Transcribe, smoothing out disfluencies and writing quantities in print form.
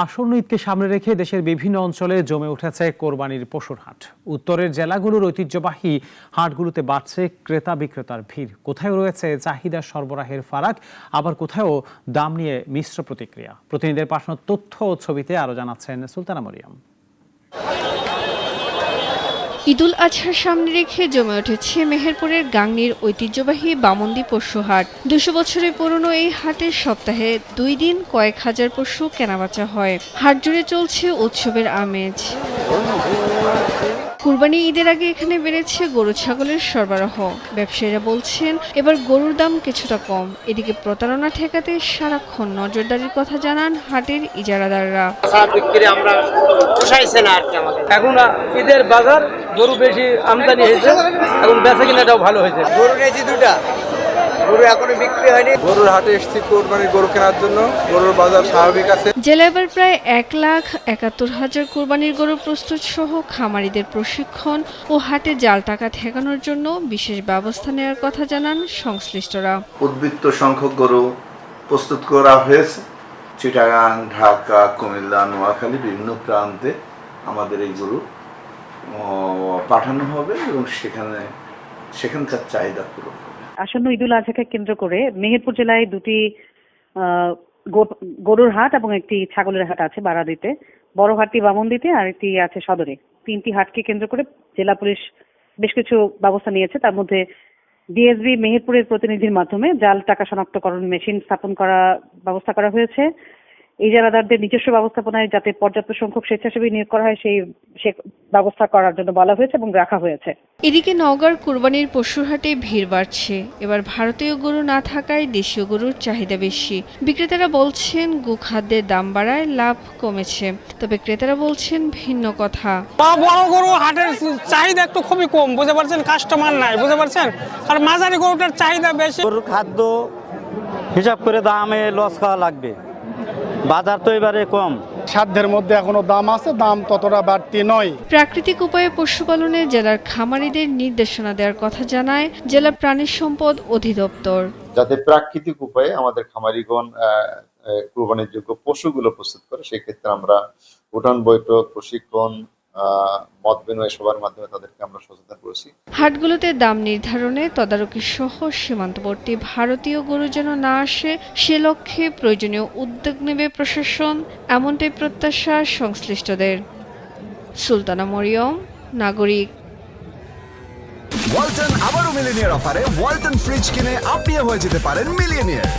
আসন্ন ঈদকে সামনে রেখে দেশের বিভিন্ন অঞ্চলে জমে উঠেছে কোরবানির পশুর হাট। উত্তরের জেলাগুলোর ঐতিহ্যবাহী হাটগুলোতে বাড়ছে ক্রেতা বিক্রেতার ভিড়। কোথাও রয়েছে চাহিদা সরবরাহের ফারাক, আবার কোথাও দাম নিয়ে মিশ্র প্রতিক্রিয়া। প্রতিনিধিদের পাঠানো তথ্য ও ছবিতে আরো জানাচ্ছেন সুলতানা মরিয়ম। ঈদুল আজহার সামনে রেখে জমে উঠেছে মেহেরপুরের গাংনীর ঐতিহ্যবাহী বামন্দি পশু হাট। ২০০ বছরের পুরনো এই হাটের সপ্তাহে ২ দিন কয়েক হাজার পশু কেনাবেচা হয়। হাট জুড়ে চলছে উৎসবের আমেজ। কুরবানি ঈদের আগে এখানে বেড়েছে গরু ছাগলের সরবরাহ। ব্যবসায়ীরা বলছেন এবার গরুর দাম কিছুটা কম। এদিকে প্রতারণা ঠেকাতে সারাক্ষণ নজরদারির কথা জানান হাটের ইজারাদাররা। এখন ঈদের বাজার, গরু বেশি আমদানি হয়েছে, এখন বেচা কিনাটাও ভালো হয়েছে। গরু নিয়েছি দুটা, গরু এখনো বিক্রি হয়নি। গরুর হাটে এসেছি কোরবানির গরু কেনার জন্য। গরুর বাজার স্বাভাবিক আছে। জেলায় এবার প্রায় ১,৭১,০০০ কোরবানির গরু প্রস্তুত সহ খামারিদের প্রশিক্ষণ ও হাটে জাল টাকা ঠেকানোর জন্য বিশেষ ব্যবস্থা নেওয়ার কথা জানান সংশ্লিষ্টরা। উদ্বৃত্ত সংখ্যক গরু প্রস্তুত করা হয়েছে। চিটাগাং, ঢাকা, কুমিল্লা, নোয়াখালী বিভিন্ন প্রান্তে আমাদের এই গরু পাঠানো হবে এবং সেখানকার চাহিদা পূরণ হবে। আসন্ন ঈদুল আজহাকে কেন্দ্র করে মেহেরপুর জেলায় দুটি গরুর হাট এবং একটি ছাগলের হাট আছে বারাদিতে, বড় হাটটি বামন্দিতে আর একটি আছে সদরে। 3টি হাটকে কেন্দ্র করে জেলা পুলিশ বেশ কিছু ব্যবস্থা নিয়েছে। তার মধ্যে ডিএসবি মেহেরপুরের প্রতিনিধির মাধ্যমে জাল টাকা শনাক্তকরণ মেশিন স্থাপন করা ব্যবস্থা করা হয়েছে। ইজারাদারদের নিজস্ব ব্যবস্থাপনায় যাতে পর্যাপ্ত সংখ্যক স্বেচ্ছাসেবী নিয়োগ করা হয় সেই ব্যবস্থা করার জন্য বলা হয়েছে এবং রাখা হয়েছে। এদিকে নওগাঁর কুরবানির পশুর হাটে ভিড় বাড়ছে। এবার ভারতীয় গরু না থাকায় দেশীয় গরুর চাহিদা বেশি। বিক্রেতারা বলছেন গোখাদ্যের দাম বাড়ায় লাভ কমেছে, তবে ক্রেতারা বলছেন ভিন্ন কথা। বড় গরু হাটের চাহিদা একটু খুবই কম, বুঝতে পারছেন, কাস্টমার নাই, বুঝতে পারছেন। আর মাঝারি গরুটার চাহিদা বেশি। গরুর খাদ্য হিসাব করে দামে লস খাওয়া লাগবে, বাজার তো এবারে কম। সাধ্যের মধ্যে এখনো দাম আছে, দাম ততটা বাড়তি নয়। প্রাকৃতিক উপায়ে পশুপালনে জেলার খামারিদের নির্দেশনা দেওয়ার কথা জানায় জেলা প্রাণী সম্পদ অধিদপ্তর। যাতে প্রাকৃতিক উপায়ে আমাদের খামারিগণ কুরবানির যোগ্য পশুগুলো প্রস্তুত করে, সেক্ষেত্রে আমরা উঠান বৈঠক, প্রশিক্ষণ, মত বিনিময় সবার মাধ্যমে তাদেরকে আমরা সচেতন করেছি। হাটগুলোতে দাম নির্ধারণে তদারকি সহ সীমান্তবর্তী ভারতীয় গরু যেন না আসে সে লক্ষ্যে প্রয়োজনীয় উদ্যোগ নেবে প্রশাসন, এমনটাই প্রত্যাশা সংশ্লিষ্টদের। সুলতানা মরিয়ম, নাগরিক। ওয়ালটন আবারও মিলিনিয়ার অফারে ওয়ালটন ফ্রিজ কিনে আপনিও হয়ে যেতে পারেন মিলিয়নিয়ার।